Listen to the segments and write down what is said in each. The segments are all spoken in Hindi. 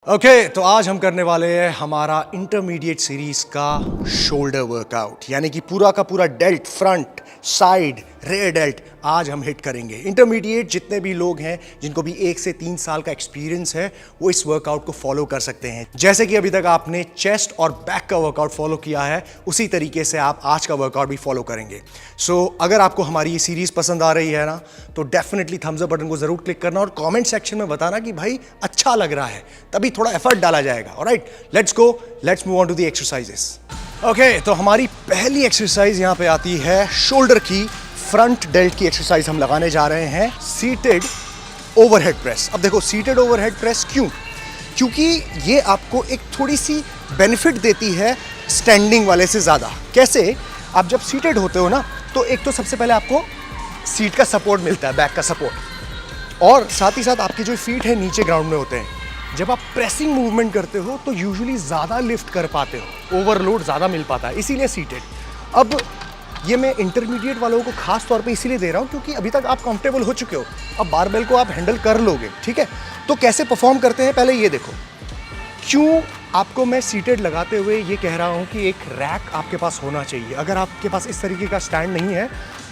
ओके, तो आज हम करने वाले हैं हमारा इंटरमीडिएट सीरीज का शोल्डर वर्कआउट, यानी कि पूरा का पूरा dealt, front, side, rare dealt आज हम हिट करेंगे। इंटरमीडिएट जितने भी लोग हैं जिनको भी 1 से 3 साल का एक्सपीरियंस है वो इस वर्कआउट को फॉलो कर सकते हैं। जैसे कि अभी तक आपने चेस्ट और बैक का वर्कआउट फॉलो किया है, उसी तरीके से आप आज का वर्कआउट भी फॉलो करेंगे। सो अगर आपको हमारी ये सीरीज पसंद आ रही है ना, तो डेफिनेटली थम्स अप बटन को जरूर क्लिक करना और कमेंट सेक्शन में बताना कि भाई अच्छा लग रहा है, तभी थोड़ा एफर्ट डाला जाएगा। Alright, let's go, let's move on to the exercises. Okay, तो हमारी पहली एक्सरसाइज यहाँ पे आती है शोल्डर की फ्रंट डेल्ट की एक्सरसाइज हम लगाने जा रहे हैं, सीटेड ओवरहेड प्रेस। अब देखो, सीटेड ओवरहेड प्रेस क्यों? क्योंकि ये आपको एक थोड़ी सी बेनिफिट देती है स्टैंडिंग वाले से ज़्यादा। कैसे? आप जब सीटेड होते हो ना, तो एक तो सबसे पहले आपको सीट का सपोर्ट मिलता है, बैक का सपोर्ट, और साथ ही साथ आपके जो फीट है नीचे ग्राउंड में होते हैं। जब आप प्रेसिंग मूवमेंट करते हो तो यूजुअली ज़्यादा लिफ्ट कर पाते हो, ओवरलोड ज़्यादा मिल पाता है, इसीलिए सीटेड। अब ये मैं इंटरमीडिएट वालों को खास तौर पे इसीलिए दे रहा हूँ क्योंकि अभी तक आप कंफर्टेबल हो चुके हो, अब बारबेल को आप हैंडल कर लोगे, ठीक है? तो कैसे परफॉर्म करते हैं पहले ये देखो। क्यों आपको मैं सीटेड लगाते हुए ये कह रहा हूँ कि एक रैक आपके पास होना चाहिए। अगर आपके पास इस तरीके का स्टैंड नहीं है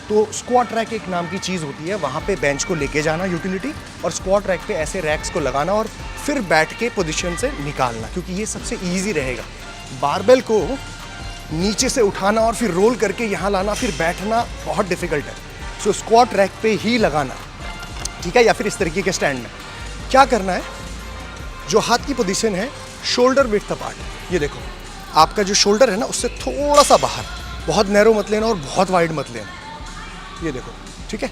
तो स्क्वाट रैक एक नाम की चीज़ होती है, वहाँ पे बेंच को लेके जाना यूटिलिटी, और स्क्वाट रैक पे ऐसे रैक्स को लगाना और फिर बैठ के पोजीशन से निकालना, क्योंकि ये सबसे ईजी रहेगा। बारबेल को नीचे से उठाना और फिर रोल करके यहाँ लाना फिर बैठना बहुत डिफिकल्ट है। सो स्क्वाट रैक पे ही लगाना, ठीक है? या फिर इस तरीके के स्टैंड में क्या करना है, जो हाथ की पोजीशन है शोल्डर विड्थ अपार्ट, ये देखो आपका जो शोल्डर है ना उससे थोड़ा सा बाहर, बहुत नैरो मत लेना और बहुत वाइड मत लेना, ये देखो, ठीक है?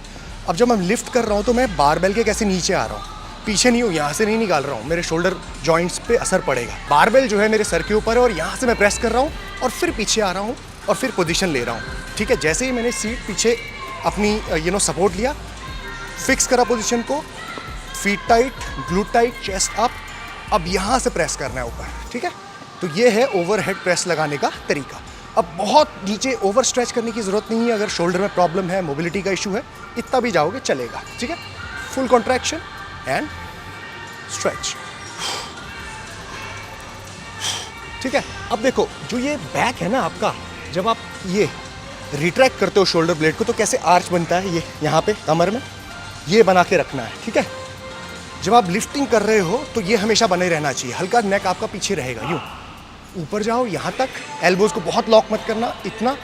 अब जब मैं लिफ्ट कर रहा हूँ तो मैं बारबेल के कैसे नीचे आ रहा हूँ, पीछे नहीं हूँ, यहाँ से नहीं निकाल रहा हूँ, मेरे शोल्डर जॉइंट्स पे असर पड़ेगा। बारबेल जो है मेरे सर के ऊपर है और यहाँ से मैं प्रेस कर रहा हूँ और फिर पीछे आ रहा हूँ और फिर पोजीशन ले रहा हूँ, ठीक है? जैसे ही मैंने सीट पीछे अपनी सपोर्ट लिया, फिक्स करा पोजीशन को, feet tight, glute tight, chest up, अब यहाँ से प्रेस करना है ऊपर, ठीक है? तो ये है ओवरहेड प्रेस लगाने का तरीका। अब बहुत नीचे ओवर स्ट्रेच करने की ज़रूरत नहीं है। अगर शोल्डर में प्रॉब्लम है, मोबिलिटी का इशू है, इतना भी जाओगे चलेगा, ठीक है? फुल कॉन्ट्रैक्शन एंड स्ट्रेच, ठीक है? अब देखो, जो ये बैक है ना आपका, जब आप ये रिट्रैक्ट करते हो शोल्डर ब्लेड को तो कैसे आर्च बनता है, ये यहाँ पे कमर में ये बना के रखना है, ठीक है? जब आप लिफ्टिंग कर रहे हो तो ये हमेशा बने रहना चाहिए। हल्का नेक आपका पीछे रहेगा, यूँ ऊपर जाओ यहाँ तक, एल्बोज को बहुत लॉक मत करना, इतना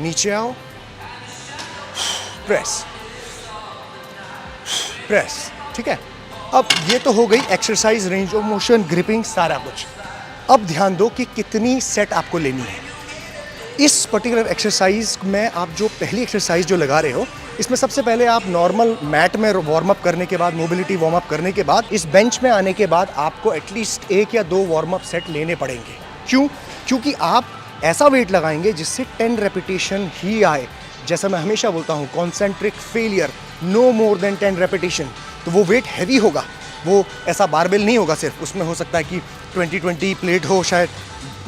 नीचे आओ, प्रेस प्रेस, ठीक है? अब ये तो हो गई exercise, range of motion, gripping, सारा कुछ। अब ध्यान दो कि कितनी सेट आपको लेनी है। इस पर्टिकुलर एक्सरसाइज में आप जो पहली एक्सरसाइज जो लगा रहे हो, इसमें सबसे पहले आप नॉर्मल मैट में वार्म अप करने के बाद, मोबिलिटी वार्म अप करने के बाद, इस बेंच में आने के बाद आपको एटलीस्ट 1 या 2 वार्म अप सेट लेने पड़ेंगे। क्यों? क्योंकि आप ऐसा वेट लगाएंगे जिससे 10 रेपिटेशन ही आए। जैसा मैं हमेशा बोलता हूँ, concentric failure, no more than 10 repetition. तो वो वेट हैवी होगा, वो ऐसा बारबेल नहीं होगा सिर्फ, उसमें हो सकता है कि 20-20 प्लेट हो, शायद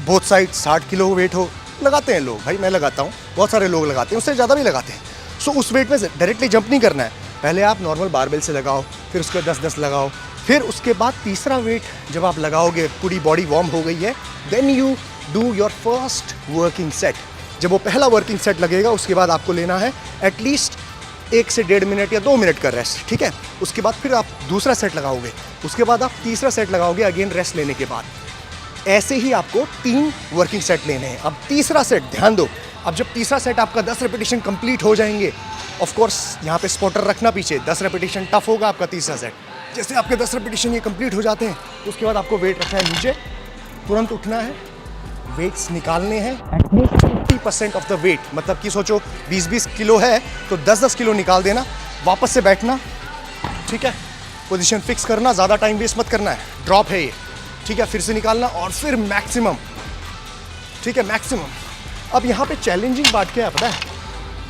बोथ साइड 60 किलो वेट हो। लगाते हैं लोग, भाई मैं लगाता हूँ, बहुत सारे लोग लगाते हैं, उससे ज़्यादा भी लगाते हैं। सो उस वेट में डायरेक्टली जंप नहीं करना है, पहले आप नॉर्मल बारबेल से लगाओ, फिर उसके 10-10 लगाओ, फिर उसके बाद तीसरा वेट जब आप लगाओगे, पूरी बॉडी वार्म हो गई है, then you do your first working set. जब वो पहला वर्किंग सेट लगेगा उसके बाद आपको लेना है एटलीस्ट 1 से 1.5 मिनट या 2 मिनट का रेस्ट, ठीक है? उसके बाद फिर आप दूसरा सेट लगाओगे, उसके बाद आप तीसरा सेट लगाओगे, अगेन रेस्ट लेने के बाद। ऐसे ही आपको 3 वर्किंग सेट लेने हैं। अब तीसरा सेट, ध्यान दो, अब जब तीसरा सेट आपका 10 रेपिटेशन कंप्लीट हो जाएंगे, ऑफ कोर्स यहाँ पे स्पॉटर रखना पीछे, 10 रेपिटेशन टफ होगा आपका तीसरा सेट। जैसे आपके 10 रेपिटेशन ये कंप्लीट हो जाते हैं तो उसके बाद आपको वेट रखना है नीचे, तुरंत उठना है, वेट्स निकालने हैं एटलीस्ट 50% ऑफ द वेट, मतलब कि सोचो 20-20 किलो है तो 10-10 किलो निकाल देना, वापस से बैठना, ठीक है? पोजीशन फिक्स करना, ज़्यादा टाइम वेस्ट मत करना है, ड्रॉप है ये, ठीक है? फिर से निकालना और फिर मैक्सिमम, ठीक है? मैक्सिमम। अब यहाँ पे चैलेंजिंग पार्ट क्या है पता है?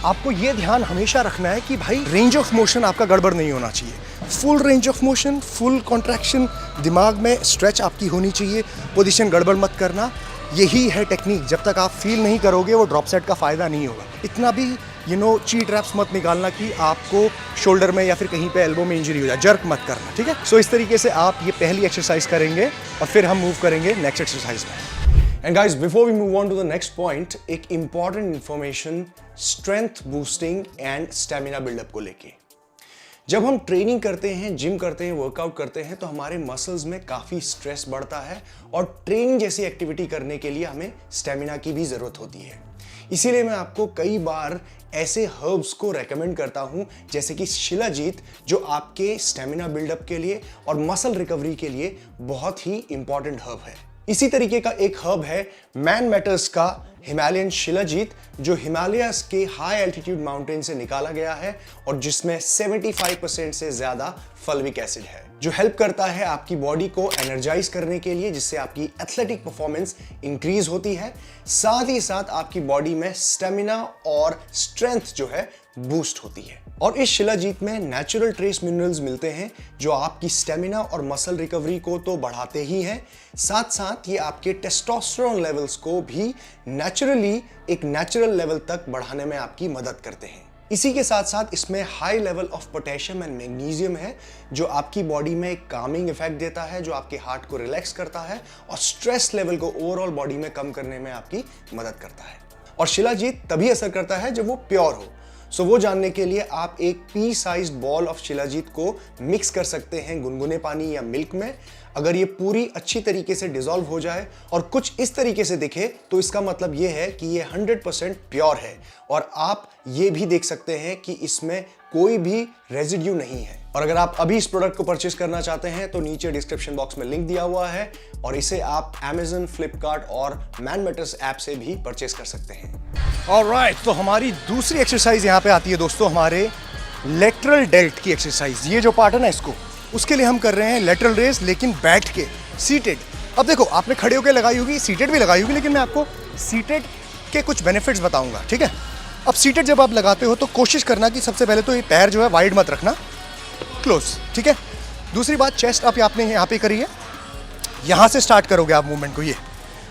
आपको ये ध्यान हमेशा रखना है कि भाई रेंज ऑफ मोशन आपका गड़बड़ नहीं होना चाहिए। Full range of motion, full contraction, दिमाग में स्ट्रेच आपकी होनी चाहिए, पोजीशन गड़बड़ मत करना। यही है टेक्निक। जब तक आप फील नहीं करोगे वो ड्रॉप सेट का फ़ायदा नहीं होगा। इतना भी चीट रैप्स मत निकालना कि आपको शोल्डर में या फिर कहीं पे एल्बो में इंजरी हो जाए, जर्क मत करना, ठीक है। सो इस तरीके से आप ये पहली एक्सरसाइज करेंगे और फिर हम मूव करेंगे नेक्स्ट एक्सरसाइज में। And guys, before we move on to the next point, एक important information strength boosting and stamina buildup को लेके। जब हम ट्रेनिंग करते हैं, जिम करते हैं, वर्कआउट करते हैं, तो हमारे मसल्स में काफ़ी स्ट्रेस बढ़ता है और ट्रेनिंग जैसी एक्टिविटी करने के लिए हमें स्टेमिना की भी ज़रूरत होती है। इसीलिए मैं आपको कई बार ऐसे हर्ब्स को रेकमेंड करता हूं जैसे कि शिलाजीत, जो आपके स्टेमिना बिल्डअप के लिए और मसल रिकवरी के लिए बहुत ही इंपॉर्टेंट हर्ब है। इसी तरीके का एक हर्ब है मैन मैटर्स का हिमालयन शिलाजीत, जो हिमालयस के हाई एल्टीट्यूड माउंटेन से निकाला गया है और जिसमें 75% से ज्यादा फल्विक एसिड है, जो हेल्प करता है आपकी बॉडी को एनर्जाइज करने के लिए, जिससे आपकी एथलेटिक परफॉर्मेंस इंक्रीज होती है। साथ ही साथ आपकी बॉडी में स्टेमिना और स्ट्रेंथ जो है बूस्ट होती है। और इस शिलाजीत में नेचुरल ट्रेस मिनरल्स मिलते हैं जो आपकी स्टेमिना और मसल रिकवरी को तो बढ़ाते ही हैं, साथ साथ ये आपके टेस्टोस्टेरोन लेवल्स को भी नेचुरली एक नेचुरल लेवल तक बढ़ाने में आपकी मदद करते हैं। इसी के साथ साथ इसमें high level of potassium and magnesium है, जो आपकी बॉडी में एक कामिंग इफेक्ट देता है, जो आपके हार्ट को रिलैक्स करता है और स्ट्रेस लेवल को ओवरऑल बॉडी में कम करने में आपकी मदद करता है। और शिलाजीत तभी असर करता है जब वो प्योर हो। सो वो जानने के लिए आप एक P sized ball of shilajit को मिक्स कर सकते हैं गुनगुने पानी या मिल्क में। अगर ये पूरी अच्छी तरीके से डिसॉल्व हो जाए और कुछ इस तरीके से दिखे, तो इसका मतलब ये है कि ये 100% प्योर है। और आप ये भी देख सकते हैं कि इसमें कोई भी रेजिड्यू नहीं है। और अगर आप अभी इस प्रोडक्ट को परचेज करना चाहते हैं तो नीचे डिस्क्रिप्शन बॉक्स में लिंक दिया हुआ है और इसे आप Amazon, फ्लिपकार्ट और मैन मैटर्स ऐप से भी परचेज कर सकते हैं। ऑलराइट, तो हमारी दूसरी एक्सरसाइज यहाँ पे आती है दोस्तों, हमारे लेटरल डेल्ट की एक्सरसाइज। ये जो पार्ट है ना, इसको उसके लिए हम कर रहे हैं लेटरल रेस, लेकिन बैठ के, सीटेड। अब देखो, आपने खड़े होकर लगाई होगी, सीटेड भी लगाई होगी, लेकिन मैं आपको सीटेड के कुछ बेनिफिट्स बताऊंगा, ठीक है। अब सीटेड जब आप लगाते हो तो कोशिश करना कि सबसे पहले तो ये पैर जो है वाइड मत रखना, क्लोज, ठीक है। दूसरी बात, चेस्ट आप आपने यहाँ पे करी है, यहाँ से स्टार्ट करोगे आप मूवमेंट को। ये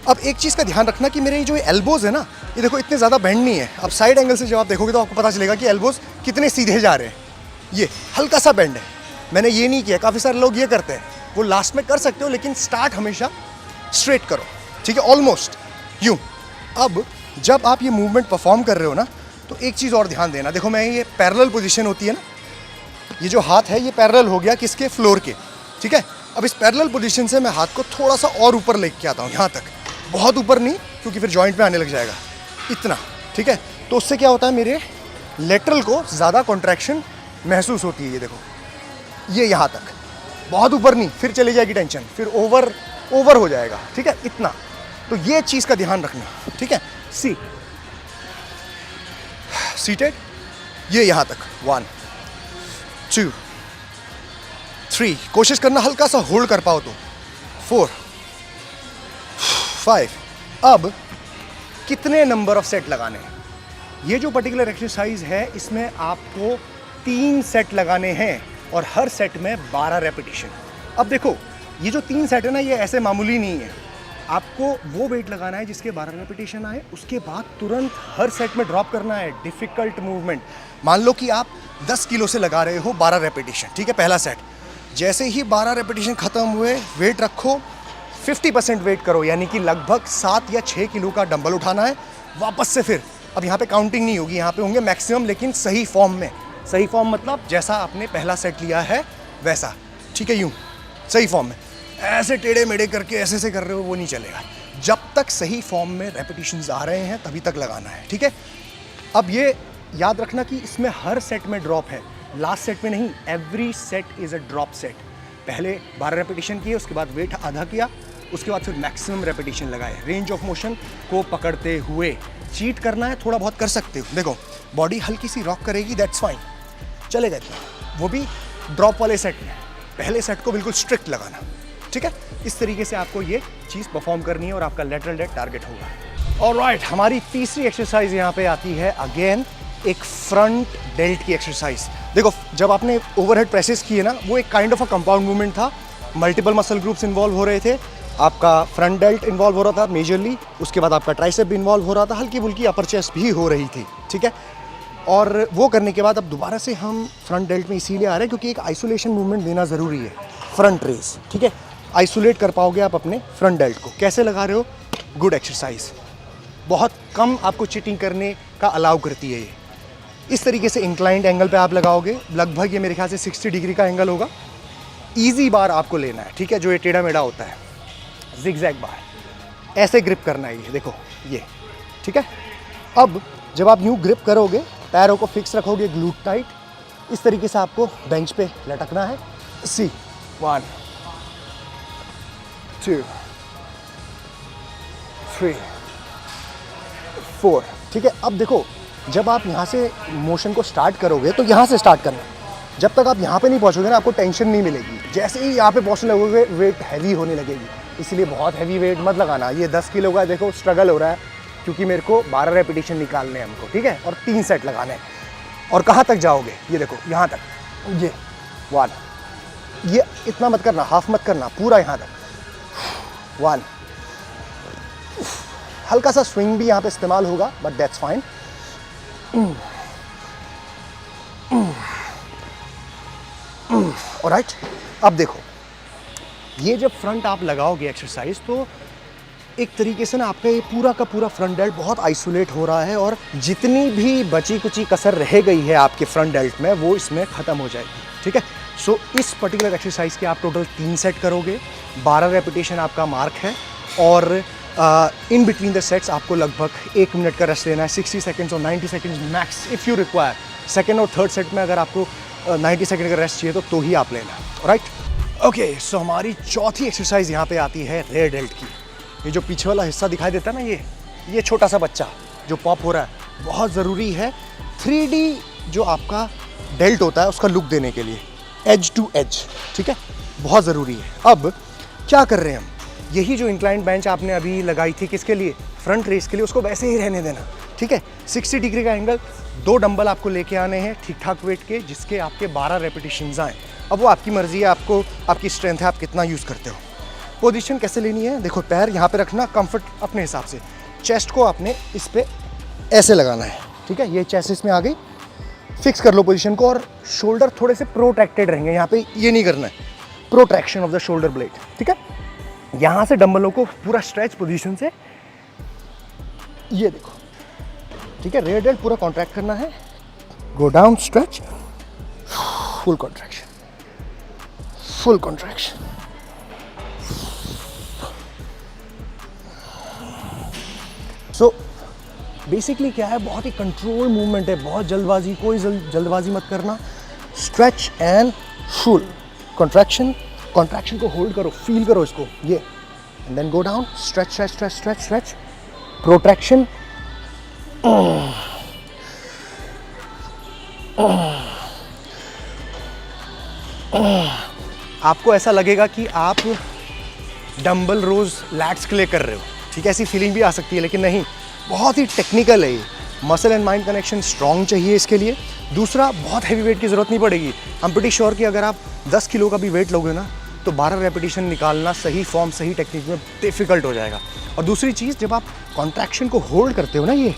अब एक चीज़ का ध्यान रखना कि मेरे जो एल्बोज है ना, ये देखो इतने ज़्यादा बेंड नहीं है। अब साइड एंगल से जब आप देखोगे तो आपको पता चलेगा कि एल्बोज कितने सीधे जा रहे हैं। ये हल्का सा बेंड है, मैंने ये नहीं किया। काफ़ी सारे लोग ये करते हैं, वो लास्ट में कर सकते हो, लेकिन स्टार्ट हमेशा स्ट्रेट करो, ठीक है, ऑलमोस्ट यूँ। अब जब आप ये मूवमेंट परफॉर्म कर रहे हो ना, तो एक चीज़ और ध्यान देना। देखो, मैं ये पैरेलल पोजीशन होती है ना, ये जो हाथ है ये पैरेलल हो गया किसके, फ्लोर के, ठीक है। अब इस पैरेलल पोजीशन से मैं हाथ को थोड़ा सा और ऊपर लेके आता हूँ, यहाँ तक, बहुत ऊपर नहीं, क्योंकि फिर जॉइंट में आने लग जाएगा, इतना, ठीक है। तो उससे क्या होता है, मेरे लेटरल को ज़्यादा कॉन्ट्रैक्शन महसूस होती है। ये देखो, ये यहाँ तक, बहुत ऊपर नहीं, फिर चली जाएगी टेंशन, फिर ओवर हो जाएगा, ठीक है, इतना। तो ये चीज़ का ध्यान रखना, ठीक है। सीटेड, ये यहाँ तक, 1 2 3, कोशिश करना हल्का सा होल्ड कर पाओ तो, 4 5। अब कितने नंबर ऑफ सेट लगाने हैं? ये जो पर्टिकुलर एक्सरसाइज है, इसमें आपको 3 सेट लगाने हैं और हर सेट में 12 रेपिटेशन। अब देखो, ये जो 3 सेट है ना, ये ऐसे मामूली नहीं है। आपको वो वेट लगाना है जिसके 12 रेपिटेशन आए, उसके बाद तुरंत हर सेट में ड्रॉप करना है डिफ़िकल्ट मूवमेंट। मान लो कि आप 10 किलो से लगा रहे हो 12 रेपिटेशन, ठीक है, पहला सेट। जैसे ही 12 रेपिटेशन ख़त्म हुए, वेट रखो, 50% वेट करो, यानी कि लगभग 7 या 6 किलो का डंबल उठाना है। वापस से फिर, अब यहाँ पे काउंटिंग नहीं होगी, यहाँ पे होंगे मैक्सिमम, लेकिन सही फॉर्म में। सही फॉर्म मतलब जैसा आपने पहला सेट लिया है वैसा, ठीक है, यूँ सही फॉर्म में। ऐसे टेढ़े मेढ़े करके ऐसे से कर रहे हो, वो नहीं चलेगा। जब तक सही फॉर्म में रेपिटेशंस आ रहे हैं तभी तक लगाना है, ठीक है। अब ये याद रखना कि इसमें हर सेट में ड्रॉप है, लास्ट सेट में नहीं। Every set is a drop set. पहले 12 रेपिटेशन किए, उसके बाद वेट आधा किया, उसके बाद फिर मैक्सिमम रेपिटेशन लगाए, रेंज ऑफ मोशन को पकड़ते हुए। चीट करना है, थोड़ा बहुत कर सकते हो, देखो बॉडी हल्की सी रॉक करेगी, दैट्स फाइन, चलेगा इतना। वो भी ड्रॉप वाले सेट में, पहले सेट को बिल्कुल स्ट्रिक्ट लगाना, ठीक है। इस तरीके से आपको ये चीज़ परफॉर्म करनी है और आपका लेटरल डेड टारगेट होगा। ऑलराइट, हमारी तीसरी एक्सरसाइज यहाँ पे आती है, अगेन एक फ्रंट डेल्ट की एक्सरसाइज। देखो, जब आपने ओवरहेड प्रेसेस किए ना, वो एक kind of a compound movement था, मल्टीपल मसल ग्रुप्स इन्वॉल्व हो रहे थे। आपका फ्रंट डेल्ट इन्वॉल्व हो रहा था मेजरली, उसके बाद आपका ट्राइसेप भी इन्वॉल्व हो रहा था, हल्की फुल्की अपर चेस्ट भी हो रही थी, ठीक है। और वो करने के बाद अब दोबारा से हम फ्रंट डेल्ट में इसीलिए आ रहे हैं क्योंकि एक आइसोलेशन मूवमेंट देना ज़रूरी है, फ्रंट रेस, ठीक है। आइसोलेट कर पाओगे आप अपने फ्रंट डेल्ट को। कैसे लगा रहे हो? गुड एक्सरसाइज, बहुत कम आपको चीटिंग करने का अलाउ करती है ये। इस तरीके से इंक्लाइंड एंगल पे आप लगाओगे, लगभग ये मेरे ख्याल से 60 डिग्री का एंगल होगा। ईजी बार आपको लेना है, ठीक है, जो ये टेढ़ा मेढ़ा होता है, जिगजैग बार, ऐसे ग्रिप करना है ये, देखो ये, ठीक है। अब जब आप यूँ ग्रिप करोगे, पैरों को फिक्स रखोगे, ग्लूट टाइट, इस तरीके से आपको बेंच पे लटकना है। सी 1 2 3 4, ठीक है। अब देखो, जब आप यहाँ से मोशन को स्टार्ट करोगे तो यहाँ से स्टार्ट करना। जब तक आप यहाँ पे नहीं पहुँचोगे ना, आपको टेंशन नहीं मिलेगी। जैसे ही यहाँ पे पहुँचने लगोगे, वेट हैवी होने लगेगी। इसलिए बहुत हैवी वेट मत लगाना। ये 10 किलो का देखो स्ट्रगल हो रहा है, क्योंकि मेरे को 12 रेपिटेशन निकालने हैं हमको, ठीक है, और 3 सेट लगाने हैं। और कहाँ तक जाओगे? ये देखो, यहाँ तक, ये 1, ये इतना मत करना, हाफ मत करना, पूरा यहाँ तक 1। हल्का सा स्विंग भी यहाँ पे इस्तेमाल होगा, बट दैट्स फाइन। ऑलराइट, अब देखो, ये जब फ्रंट आप लगाओगे एक्सरसाइज, तो एक तरीके से ना आपका ये पूरा का पूरा फ्रंट डेल्ट बहुत आइसोलेट हो रहा है, और जितनी भी बची कुची कसर रह गई है आपके फ्रंट डेल्ट में, वो इसमें ख़त्म हो जाएगी, ठीक है। सो इस पर्टिकुलर एक्सरसाइज के आप टोटल 3 सेट करोगे, 12 रेपिटेशन आपका मार्क है, और इन बिटवीन द सेट्स आपको लगभग 1 मिनट का रेस्ट लेना है, 60 सेकेंड्स और 90 seconds max if you require. Second और थर्ड सेट में अगर आपको 90 सेकेंड का रेस्ट चाहिए तो ही आप लेना, राइट। ओके, सो हमारी चौथी एक्सरसाइज यहाँ पे आती है रेयर डेल्ट की। ये जो पीछे वाला हिस्सा दिखाई देता है ना, ये छोटा सा बच्चा जो पॉप हो रहा है, बहुत ज़रूरी है 3D जो आपका डेल्ट होता है उसका लुक देने के लिए, एज टू एज, ठीक है, बहुत ज़रूरी है। अब क्या कर रहे हैं हम? यही जो इंक्लाइंड बेंच आपने अभी लगाई थी, किसके लिए? फ्रंट रेस के लिए, उसको वैसे ही रहने देना, ठीक है। 60 डिग्री का एंगल, 2 डंबल आपको लेके आने हैं ठीक ठाक वेट के, जिसके आपके 12 रेपिटेशंस आए। अब वो आपकी मर्जी है, आपको, आपकी स्ट्रेंथ है, आप कितना यूज़ करते हो। पोजीशन कैसे लेनी है? देखो, पैर यहाँ पे रखना, कंफर्ट अपने हिसाब से। चेस्ट को आपने इस पे ऐसे लगाना है, ठीक है, ये चेस्ट इसमें आ गई, फिक्स कर लो पोजीशन को, और शोल्डर थोड़े से प्रोट्रैक्टेड रहेंगे। यहाँ पे ये नहीं करना है, protraction of the shoulder blade, ठीक है। यहाँ से डंबलों को पूरा स्ट्रेच पोजीशन से, ये देखो, ठीक है, रेयर डेल्ट पूरा कॉन्ट्रैक्ट करना है, गो down, stretch, full contraction, full contraction. So basically क्या है, बहुत ही कंट्रोल मूवमेंट है, बहुत जल्दबाजी, कोई जल्दबाजी मत करना। Stretch and full contraction, contraction को होल्ड करो, फील करो इसको, ये, and then go down, stretch stretch stretch stretch stretch, protraction, आपको ऐसा लगेगा कि आप डंबल रोज लैट्स के लिए कर रहे हो, ठीक है, ऐसी फीलिंग भी आ सकती है, लेकिन नहीं, बहुत ही टेक्निकल है ये। Muscle and mind connection strong चाहिए इसके लिए। दूसरा, बहुत हैवी वेट की ज़रूरत नहीं पड़ेगी। आई एम प्रीटी श्योर कि अगर आप 10 किलो का भी वेट लोगे ना, तो 12 रेपिटेशन निकालना सही फॉर्म, सही टेक्निक में डिफ़िकल्ट हो जाएगा। और दूसरी चीज़, जब आप कॉन्ट्रैक्शन को होल्ड करते हो ना, ये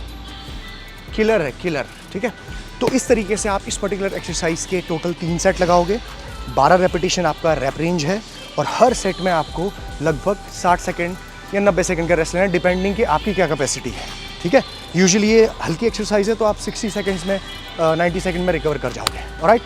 किलर है, किलर, ठीक है। तो इस तरीके से आप इस पर्टिकुलर एक्सरसाइज के टोटल 3 सेट लगाओगे, 12 रेपिटेशन आपका रैप रेंज है, और हर सेट में आपको लगभग 60 सेकेंड या 90 सेकेंड का रेस्ट लेना है, डिपेंडिंग कि आपकी क्या कैपेसिटी है, ठीक है। यूजुअली ये हल्की एक्सरसाइज है, तो आप 60 सेकेंड्स में 90 सेकेंड में रिकवर कर जाओगे, ऑलराइट।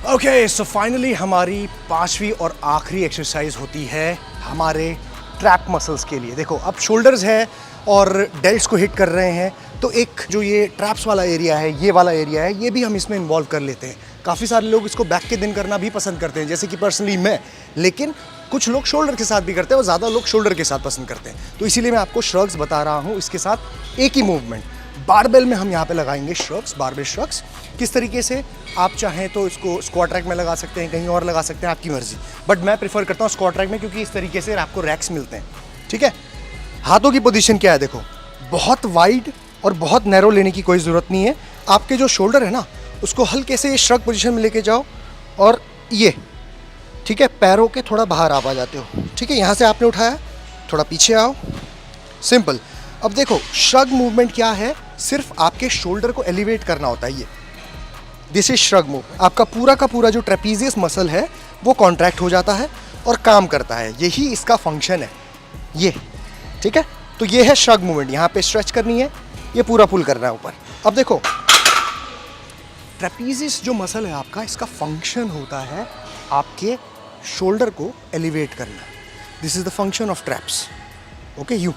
ओके, सो फाइनली हमारी 5वीं और आखिरी एक्सरसाइज होती है हमारे ट्रैप मसल्स के लिए। देखो, अब शोल्डर्स है और डेल्ट्स को हिट कर रहे हैं, तो एक जो ये ट्रैप्स वाला एरिया है, ये वाला एरिया है, ये भी हम इसमें इन्वॉल्व कर लेते हैं। काफ़ी सारे लोग इसको बैक के दिन करना भी पसंद करते हैं, जैसे कि पर्सनली मैं, लेकिन कुछ लोग शोल्डर के साथ भी करते हैं और ज़्यादा लोग शोल्डर के साथ पसंद करते हैं। तो इसीलिए मैं आपको श्रग्स बता रहा हूँ, इसके साथ एक ही मूवमेंट। बारबेल में हम यहाँ पे लगाएंगे श्रग्स, बारबेल श्रग्स। किस तरीके से? आप चाहें तो इसको स्क्वाट रैक में लगा सकते हैं, कहीं और लगा सकते हैं, आपकी मर्जी, बट मैं प्रेफर करता हूँ स्क्वाट रैक में, क्योंकि इस तरीके से आपको रैक्स मिलते हैं, ठीक है। हाथों की पोजीशन क्या है? देखो, बहुत वाइड और बहुत नैरो लेने की कोई ज़रूरत नहीं है। आपके जो शोल्डर है ना, उसको हल्के से श्रग पोजीशन में लेके जाओ, और ये, ठीक है, पैरों के थोड़ा बाहर आप आ जाते हो, ठीक है। यहाँ से आपने उठाया, थोड़ा पीछे आओ, सिंपल। अब देखो, श्रग मूवमेंट क्या है, सिर्फ आपके शोल्डर को एलिवेट करना होता है, ये दिस इज श्रग मूव। आपका पूरा का पूरा जो ट्रेपीजियस मसल है वो कॉन्ट्रैक्ट हो जाता है और काम करता है, यही इसका फंक्शन है ये, ठीक है। तो ये है श्रग मूवमेंट, यहाँ पे स्ट्रेच करनी है, ये पूरा पुल करना है ऊपर। अब देखो ट्रेपीजियस जो मसल है आपका, इसका फंक्शन होता है आपके शोल्डर को एलिवेट करना। This is the function of traps, okay you.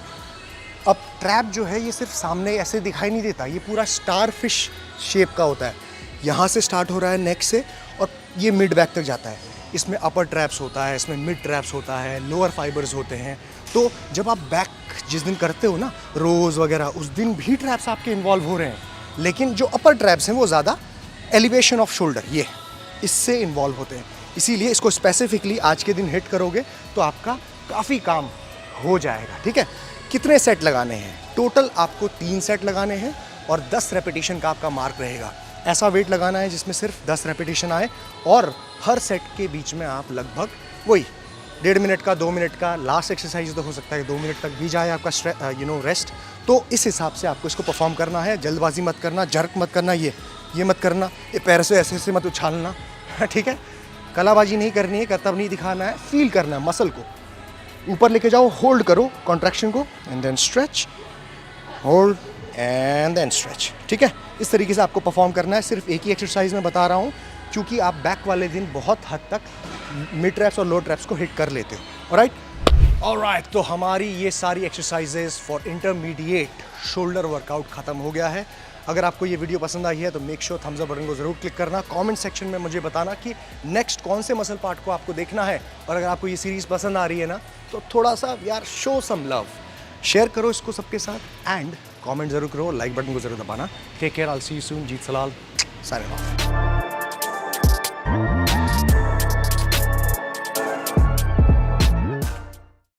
अब ट्रैप जो है ये सिर्फ सामने ऐसे दिखाई नहीं देता, ये पूरा स्टार फिश शेप का होता है। यहाँ से स्टार्ट हो रहा है नेक से और ये मिड बैक तक जाता है। इसमें अपर ट्रैप्स होता है, इसमें मिड ट्रैप्स होता है, लोअर फाइबर्स होते हैं। तो जब आप बैक जिस दिन करते हो ना रोज़ वगैरह, उस दिन भी ट्रैप्स आपके इन्वॉल्व हो रहे हैं, लेकिन जो अपर ट्रैप्स हैं वो ज़्यादा एलिवेशन ऑफ शोल्डर ये इससे इन्वॉल्व होते हैं। इसीलिए इसको स्पेसिफिकली आज के दिन हिट करोगे तो आपका काफ़ी काम हो जाएगा, ठीक है। कितने सेट लगाने हैं? टोटल आपको 3 सेट लगाने हैं और 10 रेपिटेशन का आपका मार्क रहेगा। ऐसा वेट लगाना है जिसमें सिर्फ 10 रेपिटेशन आए और हर सेट के बीच में आप लगभग वही 1.5 मिनट का, 2 मिनट का, लास्ट एक्सरसाइज तो हो सकता है 2 मिनट तक भी जाए आपका रेस्ट। तो इस हिसाब से आपको इसको परफॉर्म करना है। जल्दबाजी मत करना, जर्क मत करना, ये मत करना, ये पैर से ऐसे मत उछालना, ठीक है। कलाबाजी नहीं करनी है, करतब नहीं दिखाना है, फील करना है मसल को। ऊपर लेके जाओ, होल्ड करो कॉन्ट्रैक्शन को and then stretch, hold and then stretch, ठीक है। इस तरीके से आपको परफॉर्म करना है। सिर्फ एक ही एक्सरसाइज में बता रहा हूँ क्योंकि आप बैक वाले दिन बहुत हद तक मिड ट्रैप्स और लो ट्रैप्स को हिट कर लेते हो। ऑलराइट, तो हमारी ये सारी exercises for intermediate shoulder workout ख़त्म हो गया है। अगर आपको ये वीडियो पसंद आई है तो make sure thumbs up button को ज़रूर क्लिक करना। कमेंट सेक्शन में मुझे बताना कि नेक्स्ट कौन से मसल पार्ट को आपको देखना है। और अगर आपको ये सीरीज़ पसंद आ रही है ना तो थोड़ा सा यार शो सम लव, शेयर करो इसको सबके साथ एंड कमेंट ज़रूर करो, लाइक बटन को ज़रूर दबाना। Take care, I will see you soon. Jeet Salal, signing of.